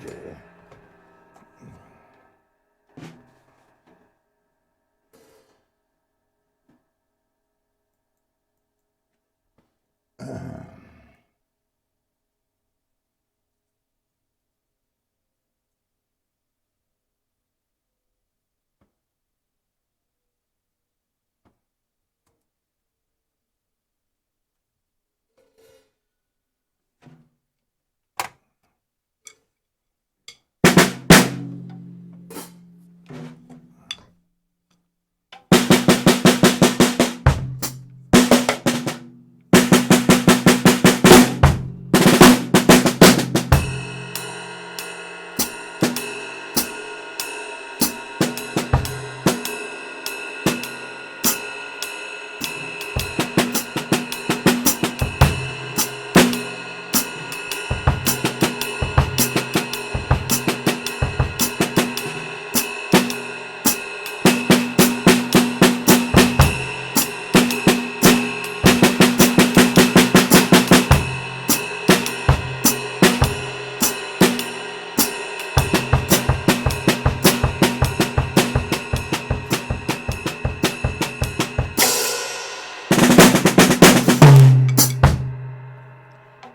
Okay.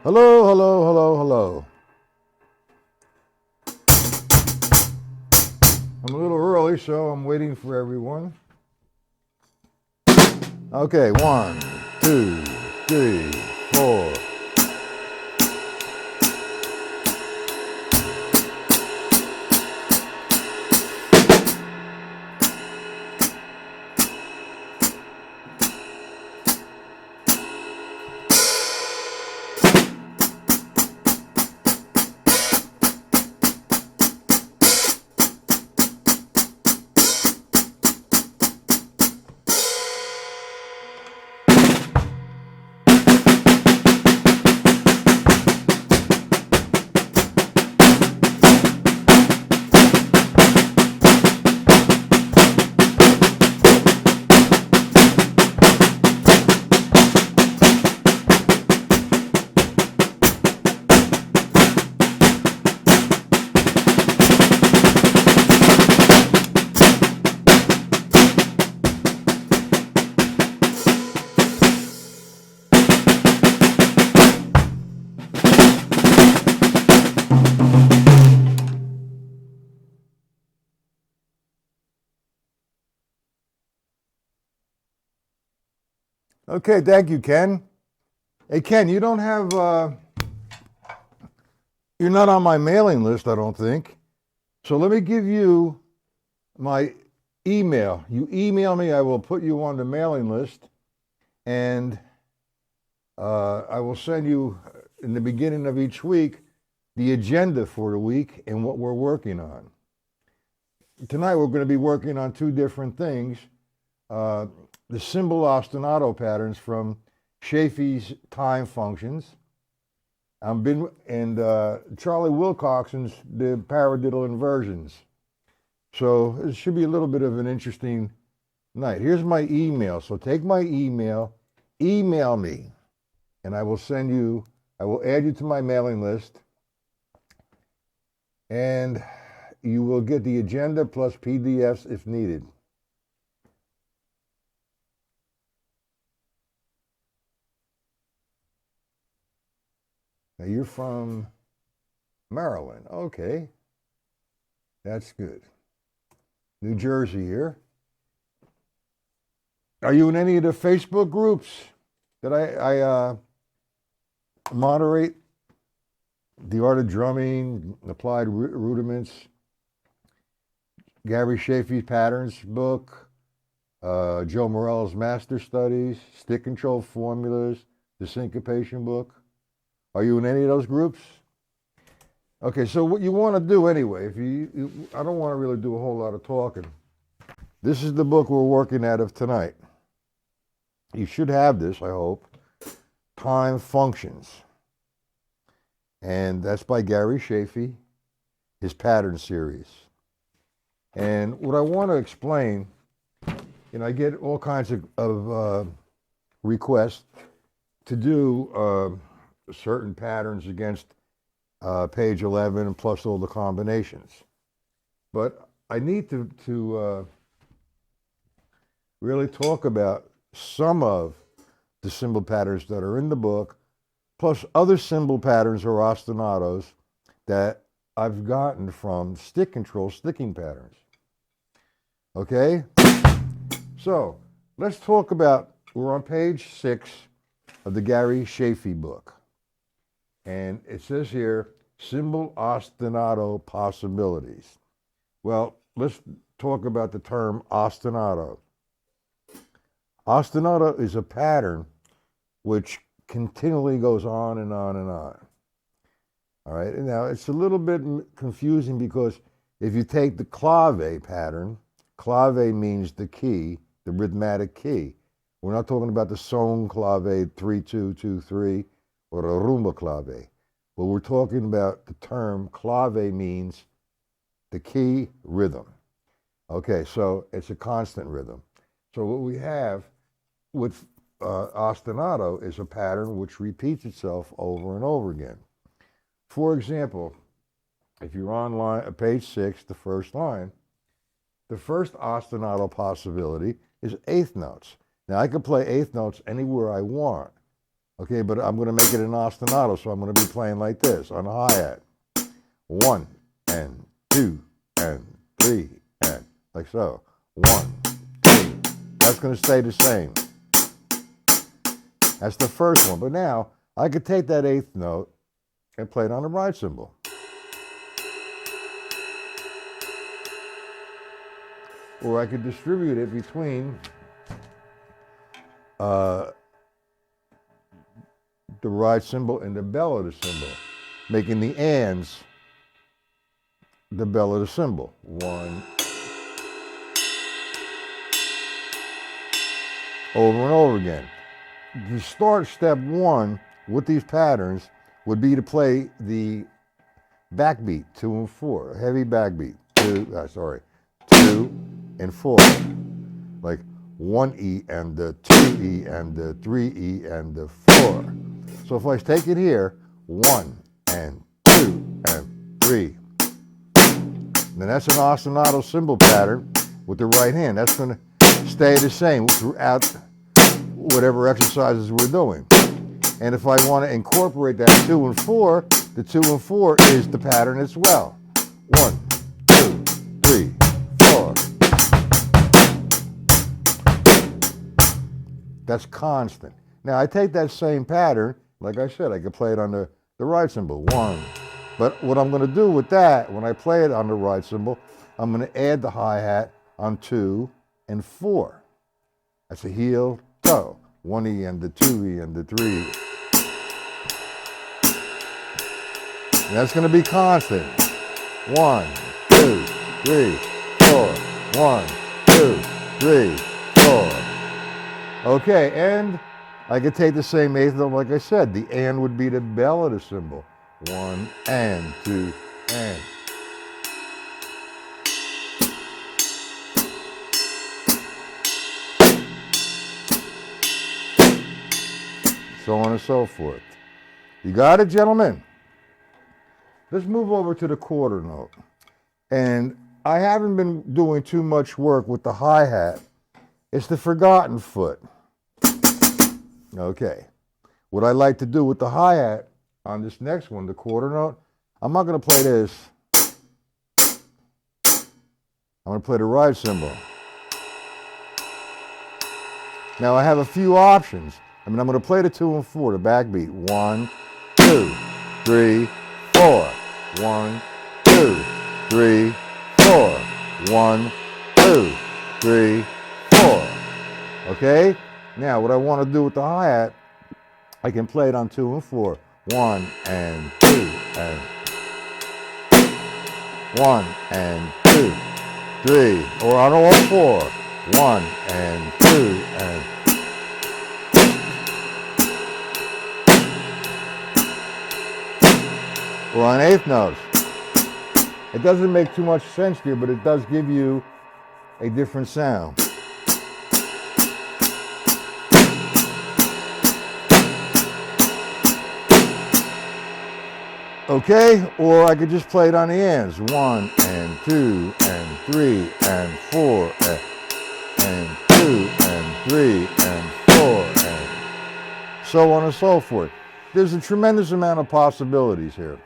Hello, hello, hello, hello. I'm a little early, so I'm waiting for everyone. Okay, 1, 2, 3, 4. Okay, thank you, Ken. Hey, Ken, you don't have, you're not on my mailing list, I don't think. So let me give you my email. You email me, I will put you on the mailing list, and I will send you in the beginning of each week the agenda for the week and what we're working on. Tonight we're going to be working on two different things. The symbol ostinato patterns from Chaffee's time functions. Charlie Wilcoxon's the paradiddle inversions. So it should be a little bit of an interesting night. Here's my email. So take my email me, and I will add you to my mailing list, and you will get the agenda plus PDFs if needed. Now you're from Maryland. Okay. That's good. New Jersey here. Are you in any of the Facebook groups that I moderate? The Art of Drumming, Applied Rudiments, Gary Chaffee's Patterns book, Joe Morello's Master Studies, Stick Control Formulas, the Syncopation book. Are you in any of those groups? Okay, so what you want to do anyway, I don't want to really do a whole lot of talking. This is the book we're working out of tonight. You should have this, I hope. Time Functions. And that's by Gary Chaffee, his pattern series. And what I want to explain, I get all kinds of requests to do certain patterns against page 11, plus all the combinations. But I need to really talk about some of the symbol patterns that are in the book, plus other symbol patterns or ostinatos that I've gotten from stick control sticking patterns. Okay? So let's talk about, we're on page 6 of the Gary Chaffee book. And it says here, symbol ostinato possibilities. Well, let's talk about the term ostinato. Ostinato is a pattern which continually goes on and on and on. All right, and now it's a little bit confusing because if you take the clave pattern, clave means the key, the rhythmic key. We're not talking about the son clave 3-2-2-3 or the rumba clave. But we're talking about the term clave means the key rhythm. Okay, so it's a constant rhythm. So what we have with ostinato is a pattern which repeats itself over and over again. For example, if you're on page 6, the first line, the first ostinato possibility is eighth notes. Now I can play eighth notes anywhere I want, okay, but I'm going to make it an ostinato, so I'm going to be playing like this on a hi-hat. 1 and 2 and 3 and like so. 1, 2. That's going to stay the same. That's the first one. But now I could take that eighth note and play it on the ride cymbal. Or I could distribute it between the ride cymbal and the bell of the cymbal, making the ands the bell of the cymbal. 1. Over and over again. To start step 1 with these patterns would be to play the backbeat, 2 and 4, heavy backbeat, 2 and 4, like 1E and the 2E and the 3E and the 4. So if I take it here, 1 and 2 and 3, then that's an ostinato cymbal pattern with the right hand. That's going to stay the same throughout whatever exercises we're doing. And if I want to incorporate that 2 and 4, the 2 and 4 is the pattern as well. 1, 2, 3, 4. That's constant. Now I take that same pattern, like I said, I could play it on the ride cymbal, 1. But what I'm going to do with that, when I play it on the ride cymbal, I'm going to add the hi-hat on 2 and 4. That's a heel, toe. 1E and the 2E and the 3E. And that's going to be constant. 1, 2, 3, 4. 1, 2, 3, 4. Okay, and I could take the same eighth note, like I said. The and would be the bell of the cymbal. 1 and 2 and. So on and so forth. You got it, gentlemen? Let's move over to the quarter note. And I haven't been doing too much work with the hi-hat. It's the forgotten foot. Okay. What I like to do with the hi-hat on this next one, the quarter note, I'm not going to play this. I'm going to play the ride cymbal. Now I have a few options. I'm going to play the 2 and 4, the backbeat. 1, 2, 3, 4. 1, 2, 3, 4. 1, 2, 3, 4. Okay? Now what I want to do with the hi-hat, I can play it on 2 and 4. 1 and 2 and 1 and 2, 3, or on all 4. 1 and 2 and. Or on eighth notes. It doesn't make too much sense here, but it does give you a different sound. Okay, or I could just play it on the ends. 1 and 2 and 3 and 4 and 2 and 3 and 4 and so on and so forth. There's a tremendous amount of possibilities here.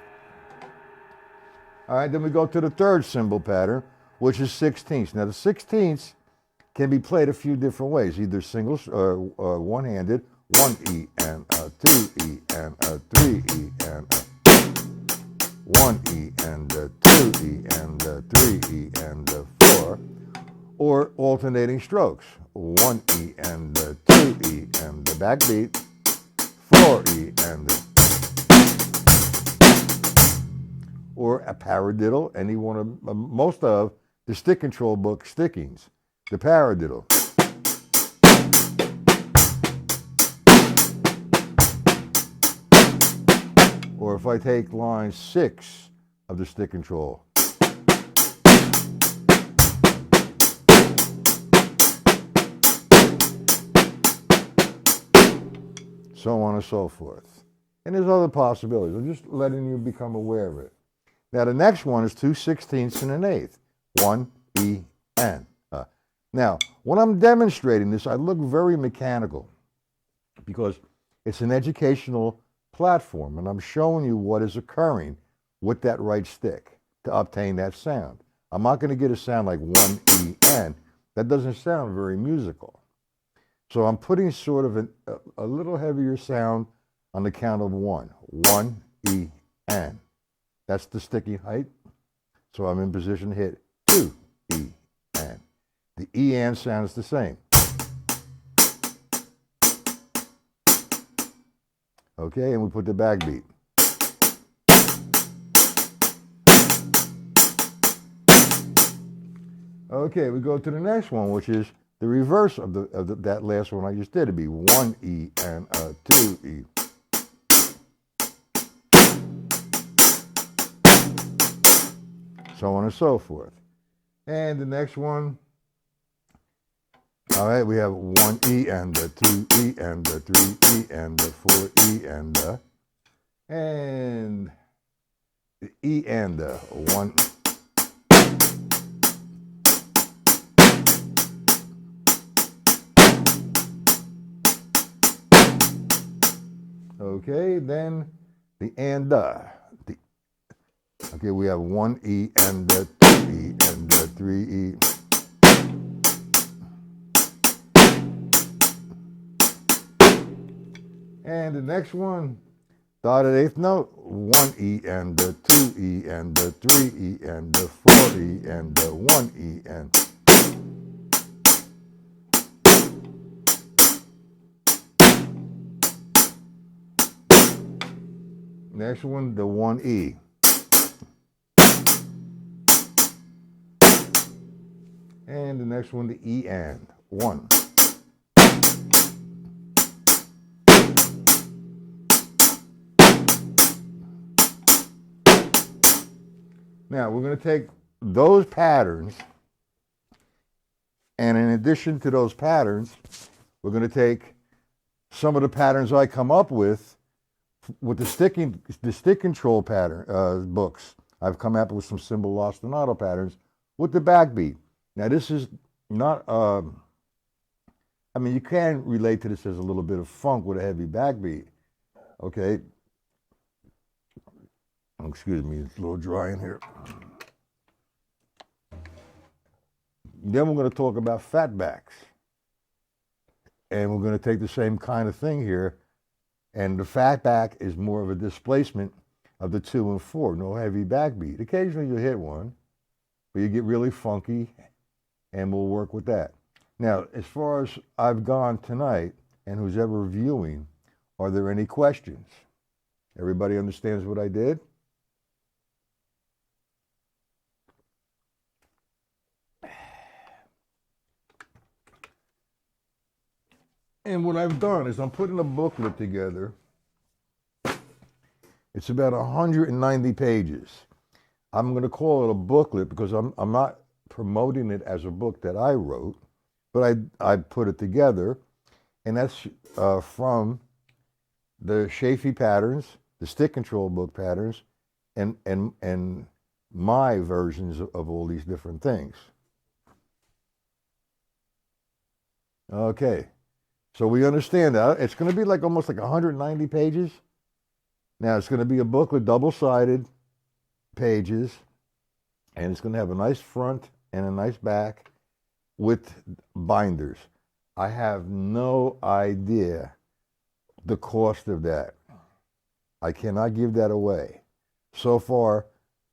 All right, then we go to the third cymbal pattern, which is sixteenths. Now the sixteenths can be played a few different ways, either single or one-handed, 1 E and a 2 E and a 3 E and a 1 E and a 2 E and a 3 E and a 4, or alternating strokes, 1 E and a 2 E and the backbeat, 4 E and the, or a paradiddle, any one of most of the stick control book stickings, the paradiddle. Or if I take line 6 of the stick control. So on and so forth. And there's other possibilities. I'm just letting you become aware of it. Now the next one is 2 sixteenths and an eighth. 1 E N. Now, when I'm demonstrating this, I look very mechanical because it's an educational platform and I'm showing you what is occurring with that right stick to obtain that sound. I'm not going to get a sound like 1 E N. That doesn't sound very musical. So I'm putting sort of a little heavier sound on the count of 1. 1 E N. That's the sticking height. So I'm in position to hit 2 E N. The E N sounds the same. Okay, and we put the backbeat. Okay, we go to the next one, which is the reverse of that last one I just did. It'd be 1 E and a 2 E. So on and so forth. And the next one, all right, we have 1 E and a 2 E and a 3 E and a 4 E and the E and a 1. Okay, then the and okay, we have 1 E and a 2 E and a 3 E. And the next one, dotted eighth note, 1 E and a 2 E and a 3 E and a 4 E and a 1 E and. Next one, the 1 E. And the next one, the E and 1. Now we're going to take those patterns, and in addition to those patterns, we're going to take some of the patterns I come up with the stick control pattern books. I've come up with some cymbal ostinato patterns with the backbeat. Now this is not, I mean, you can relate to this as a little bit of funk with a heavy backbeat, okay? Excuse me, it's a little dry in here. Then we're going to talk about fatbacks. And we're going to take the same kind of thing here. And the fatback is more of a displacement of the 2 and 4, no heavy backbeat. Occasionally you hit one, but you get really funky, and we'll work with that. Now, as far as I've gone tonight, and who's ever viewing, are there any questions? Everybody understands what I did? And what I've done is I'm putting a booklet together. It's about 190 pages. I'm going to call it a booklet because I'm not promoting it as a book that I wrote, but I put it together, and that's from the Chaffee patterns, the stick control book patterns, and my versions of all these different things. Okay, so we understand that. It's going to be like almost like 190 pages. Now, it's going to be a book with double-sided pages, and it's going to have a nice front and a nice back with binders. I have no idea the cost of that. I cannot give that away. So far,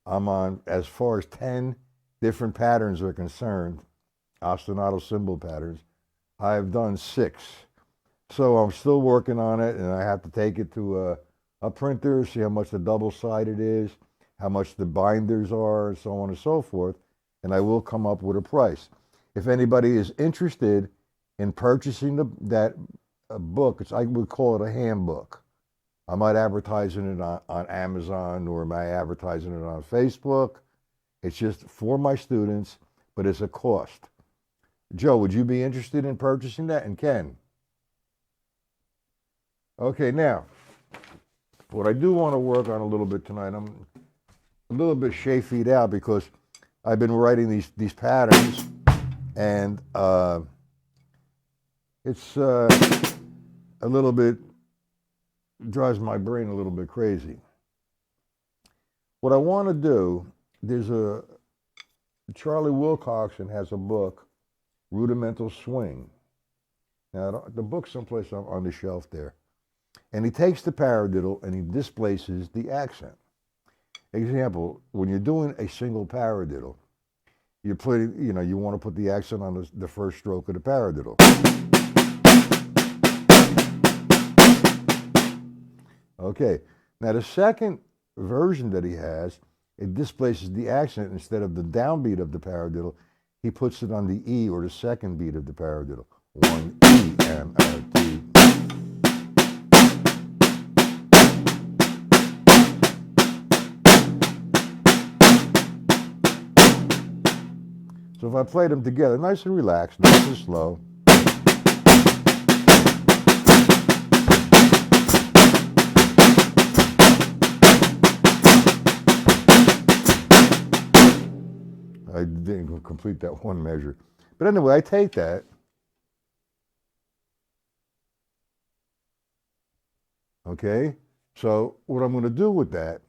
I'm on, as far as 10 different patterns are concerned, ostinato symbol patterns, I've done 6. So I'm still working on it, and I have to take it to a printer, see how much the double-sided is, how much the binders are, and so on and so forth, and I will come up with a price. If anybody is interested in purchasing that book, I would call it a handbook. I might advertise it on Amazon, or am I advertising it on Facebook? It's just for my students, but it's a cost. Joe, would you be interested in purchasing that? And Ken? Okay, now, what I do want to work on a little bit tonight, I'm a little bit chaffeed out because I've been writing these patterns, and it's a little bit, drives my brain a little bit crazy. What I want to do, Charlie Wilcoxon has a book, Rudimental Swing. Now, the book's someplace on the shelf there. And he takes the paradiddle and he displaces the accent. Example, when you're doing a single paradiddle, you want to put the accent on the first stroke of the paradiddle. Okay, now the second version that he has, it displaces the accent. Instead of the downbeat of the paradiddle, he puts it on the E, or the second beat of the paradiddle. 1 E and 2. So if I play them together, nice and relaxed, nice and slow. I didn't complete that one measure. But anyway, I take that. Okay? So what I'm going to do with that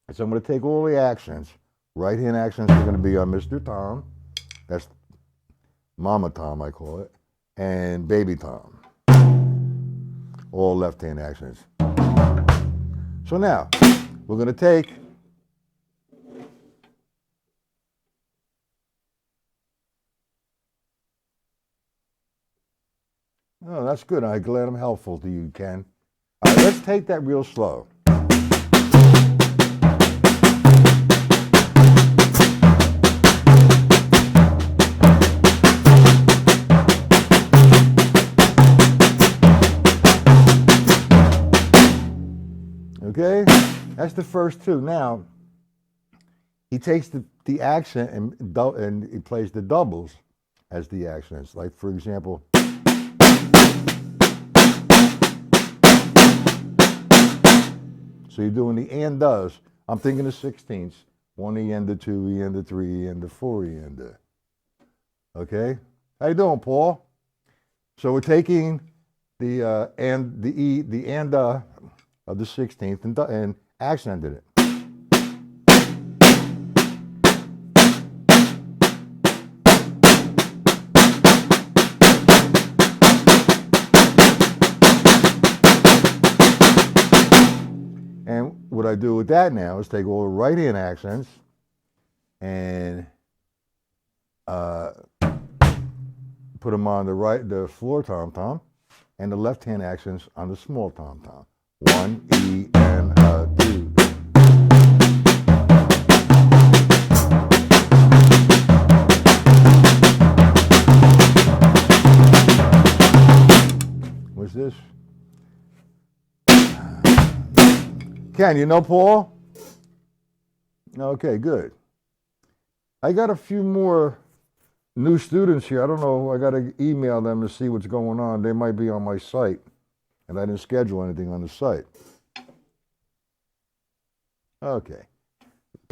is I'm going to take all the accents. Right-hand accents are going to be on Mr. Tom. That's Mama Tom, I call it. And Baby Tom. All left-hand accents. So now, we're going to take Oh, that's good. I'm glad I'm helpful to you, Ken. All right, let's take that real slow. Okay, that's the first two. Now, he takes the accent and he plays the doubles as the accents. Like, for example, so you're doing the and does. I'm thinking of 16ths. 1 E and the 2 E and the 3 E and the 4 E and the. Okay? How you doing, Paul? So we're taking the and the E, the and of the 16th and accented it. And what I do with that now is take all the right-hand accents and put them on the floor tom-tom, and the left-hand accents on the small tom-tom. 1 E and 2. What's this? Ken, you know Paul? Okay, good. I got a few more new students here. I don't know. I got to email them to see what's going on. They might be on my site, and I didn't schedule anything on the site. Okay.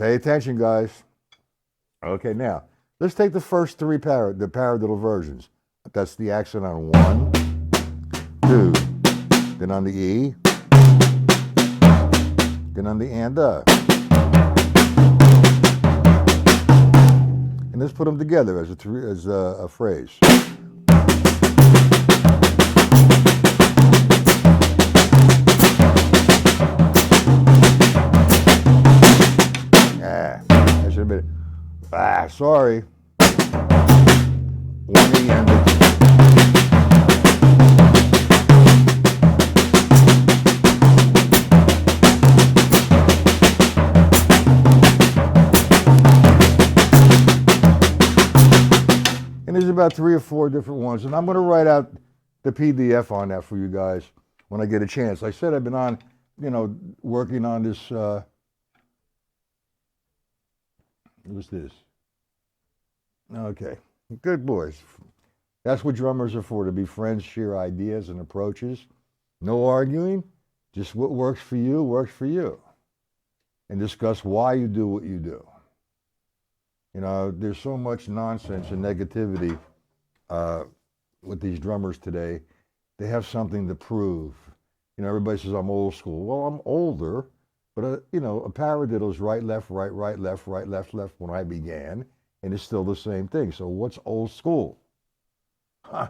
Pay attention, guys. Okay, now let's take the first three the paradiddle versions. That's the accent on 1, 2, then on the E, then on the and. And let's put them together as a phrase. I should have been. Sorry. 1 E and And there's about 3 or 4 different ones. And I'm going to write out the PDF on that for you guys when I get a chance. I said I've been on, working on this. What's this? Okay. Good boys. That's what drummers are for, to be friends, share ideas and approaches. No arguing. Just what works for you. And discuss why you do what you do. There's so much nonsense and negativity with these drummers today. They have something to prove. Everybody says, I'm old school. Well, I'm older, but, a paradiddle is right, left, right, left, right, left, left when I began, and it's still the same thing. So what's old school? Huh.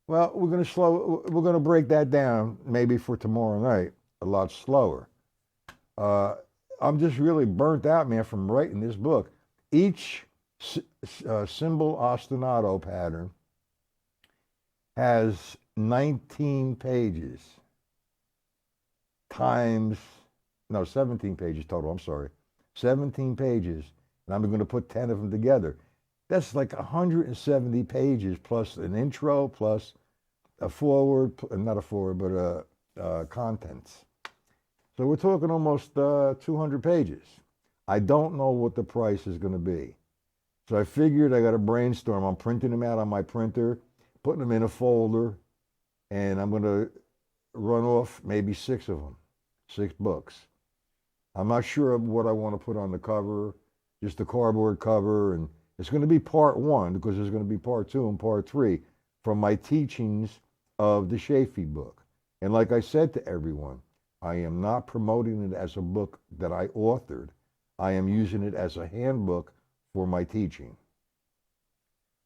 Well, we're going to break that down maybe for tomorrow night a lot slower. I'm just really burnt out, man, from writing this book. Each cymbal ostinato pattern has 19 pages 17 pages total, I'm sorry. 17 pages, and I'm going to put 10 of them together. That's like 170 pages plus an intro, plus a forward, not a forward, but contents. So we're talking almost 200 pages. I don't know what the price is going to be. So I figured I got to brainstorm. I'm printing them out on my printer, putting them in a folder, and I'm going to run off maybe 6 of them, 6 books. I'm not sure of what I want to put on the cover, just the cardboard cover, and it's going to be part 1 because there's going to be part 2 and part 3 from my teachings of the Chaffee book. And like I said to everyone, I am not promoting it as a book that I authored. I am using it as a handbook for my teaching.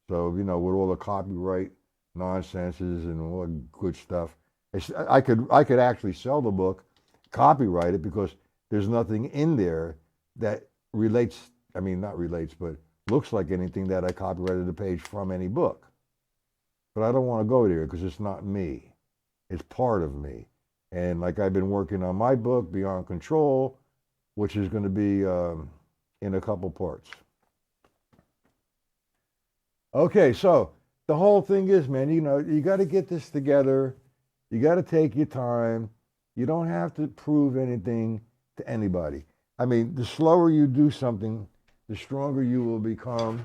So, with all the copyright nonsenses and all the good stuff, I could actually sell the book, copyright it, because there's nothing in there that relates, not relates, but looks like anything that I copyrighted a page from any book. But I don't want to go there because it's not me. It's part of me. And like I've been working on my book, Beyond Control, which is going to be in a couple parts. Okay, so the whole thing is, man, you got to get this together. You got to take your time. You don't have to prove anything to anybody. The slower you do something, the stronger you will become,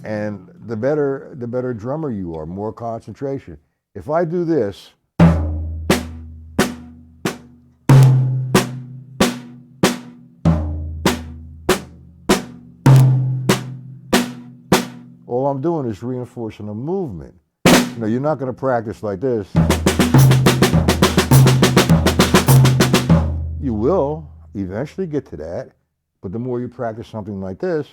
and the better drummer you are, more concentration. If I do this, all I'm doing is reinforcing a movement. You're not going to practice like this. You will eventually get to that, but the more you practice something like this,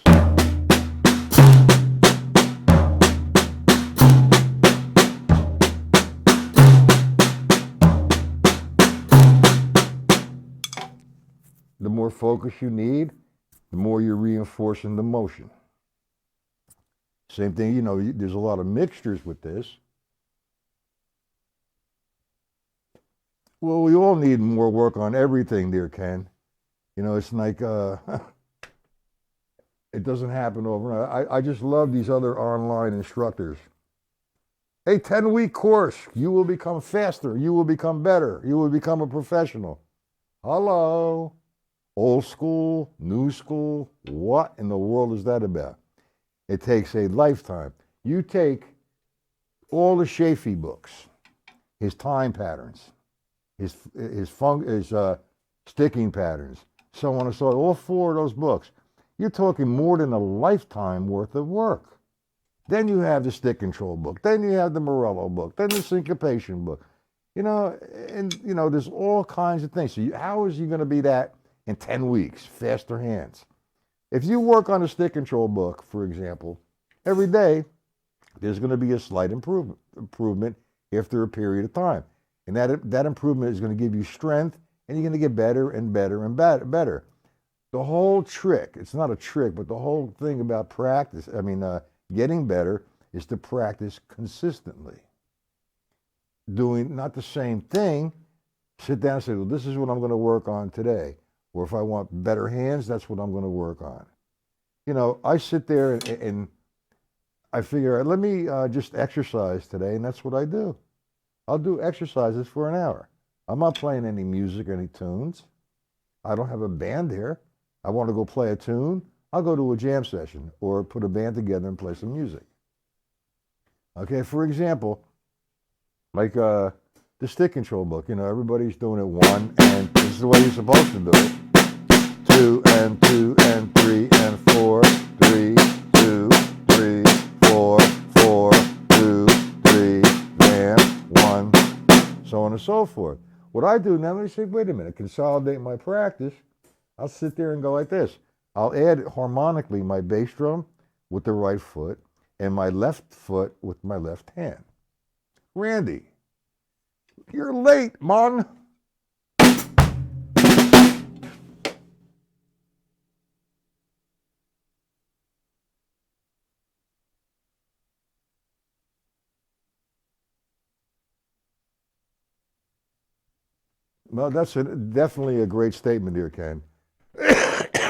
the more focus you need, the more you're reinforcing the motion. Same thing, there's a lot of mixtures with this. Well, we all need more work on everything there, Ken. It's like, it doesn't happen overnight. I just love these other online instructors. A 10-week course, you will become faster, you will become better, you will become a professional. Hello? Old school, new school, what in the world is that about? It takes a lifetime. You take all the Chaffee books, his time patterns, his sticking patterns, so on and so on. All four of those books. You're talking more than a lifetime worth of work. Then you have the stick control book. Then you have the Morello book. Then the syncopation book. There's all kinds of things. So how is you going to be that in 10 weeks? Faster hands. If you work on a stick control book, for example, every day, there's going to be a slight improvement after a period of time. And that improvement is going to give you strength, and you're going to get better and better and better. The whole trick, it's not a trick, but the whole thing about getting better is to practice consistently. Doing not the same thing, sit down and say, well, this is what I'm going to work on today. Or if I want better hands, that's what I'm going to work on. I sit there and I figure, let me just exercise today, and that's what I do. I'll do exercises for an hour. I'm not playing any music, any tunes. I don't have a band here. I want to go play a tune. I'll go to a jam session or put a band together and play some music. Okay, for example, like the stick control book, everybody's doing it 1, and this is the way you're supposed to do it. 2 and 2 and 3 and 4, 3, 2, 3, 4, 4, 2, 3, and 1, so on and so forth. What I do now, let me say, wait a minute, consolidate my practice. I'll sit there and go like this. I'll add harmonically my bass drum with the right foot and my left foot with my left hand. Randy, you're late, man. Well, that's definitely a great statement here, Ken.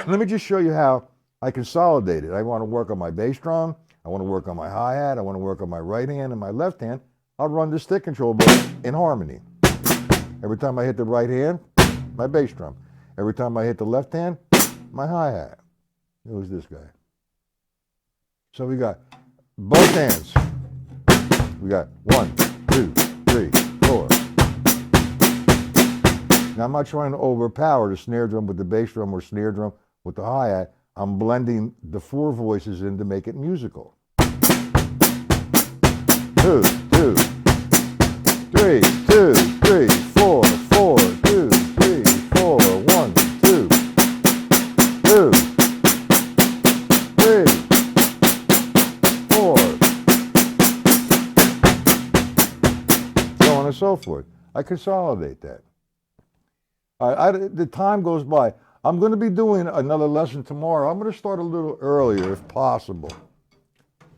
Let me just show you how I consolidate it. I want to work on my bass drum. I want to work on my hi-hat. I want to work on my right hand and my left hand. I'll run the stick control book in harmony. Every time I hit the right hand, my bass drum. Every time I hit the left hand, my hi-hat. Who's this guy? So we got both hands. We got 1, 2, 3, 4. Now, I'm not trying to overpower the snare drum with the bass drum or snare drum with the hi-hat. I'm blending the 4 voices in to make it musical. 2, 2, 3, 2, 3, 4, 4, 2, 3, 4, 1, 2, 2, 3, 4, so on and so forth. I consolidate that. All right, the time goes by. I'm going to be doing another lesson tomorrow. I'm going to start a little earlier if possible.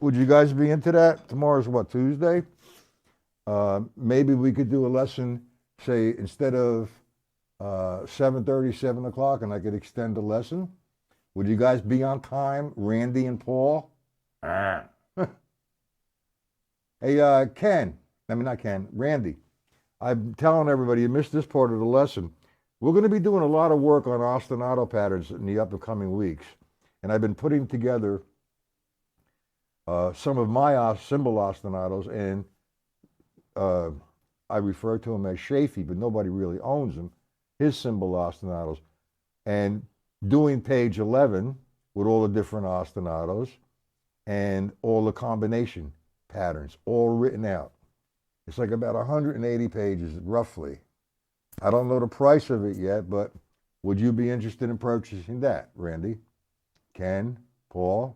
Would you guys be into that? Tomorrow's what, Tuesday? Maybe we could do a lesson, say, instead of 7:30, 7 o'clock, and I could extend the lesson. Would you guys be on time, Randy and Paul? Hey, Randy. I'm telling everybody, you missed this part of the lesson. We're going to be doing a lot of work on ostinato patterns in the upcoming weeks. And I've been putting together some of my cymbal ostinatos, and I refer to them as Chaffee, but nobody really owns them, his cymbal ostinatos. And doing page 11 with all the different ostinatos and all the combination patterns, all written out. It's like about 180 pages, roughly. I don't know the price of it yet, but would you be interested in purchasing that, Randy? Ken? Paul?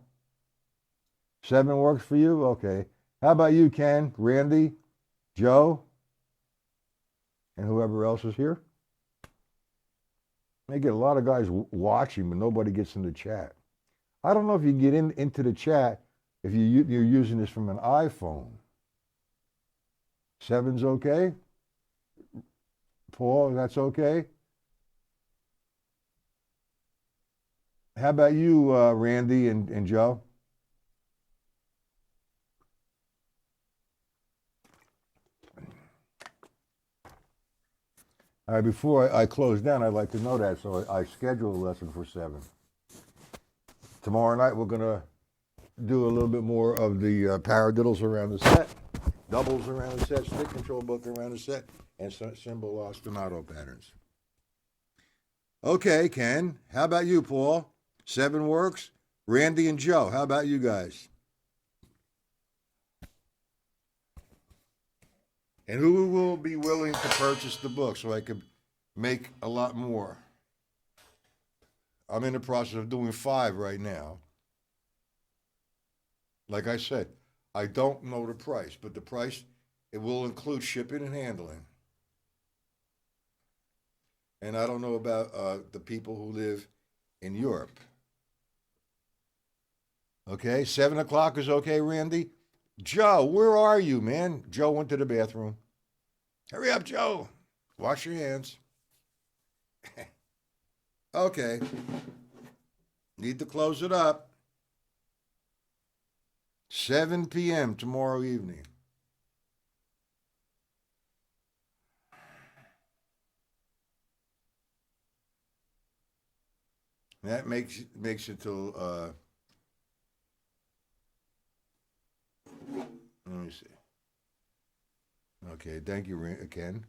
7 works for you? Okay. How about you, Ken? Randy? Joe? And whoever else is here? They get a lot of guys watching, but nobody gets in the chat. I don't know if you get into the chat if you're using this from an iPhone. 7's okay? Paul, that's okay? How about you, Randy and Joe? All right, before I close down, I'd like to know that, so I scheduled a lesson for 7. Tomorrow night, we're going to do a little bit more of the paradiddles around the set, doubles around the set, stick control book around the set, and symbol ostinato patterns. Okay, Ken. How about you, Paul? 7 works. Randy and Joe, how about you guys? And who will be willing to purchase the book so I could make a lot more? I'm in the process of doing 5 right now. Like I said, I don't know the price, but the price, it will include shipping and handling. And I don't know about the people who live in Europe. Okay, 7 o'clock is okay, Randy? Joe, where are you, man? Joe went to the bathroom. Hurry up, Joe. Wash your hands. Okay. Need to close it up. 7 p.m. tomorrow evening. That makes it till let me see. Okay, thank you, Ken.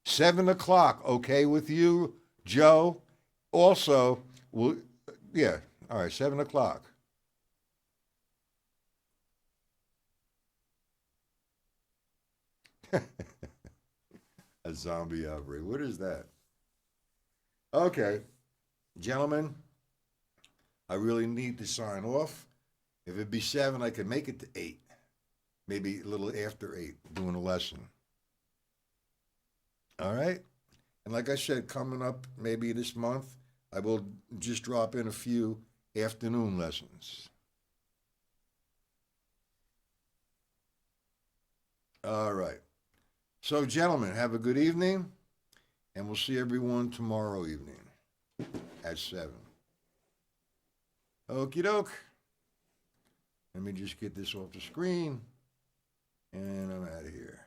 7 o'clock, okay with you, Joe? Also, yeah, all right, 7 o'clock. A zombie outbreak. What is that? Okay, gentlemen, I really need to sign off. If it be 7, I can make it to 8. Maybe a little after 8, doing a lesson. All right? And like I said, coming up maybe this month, I will just drop in a few afternoon lessons. All right. So, gentlemen, have a good evening, and we'll see everyone tomorrow evening at 7. Okie doke. Let me just get this off the screen, and I'm out of here.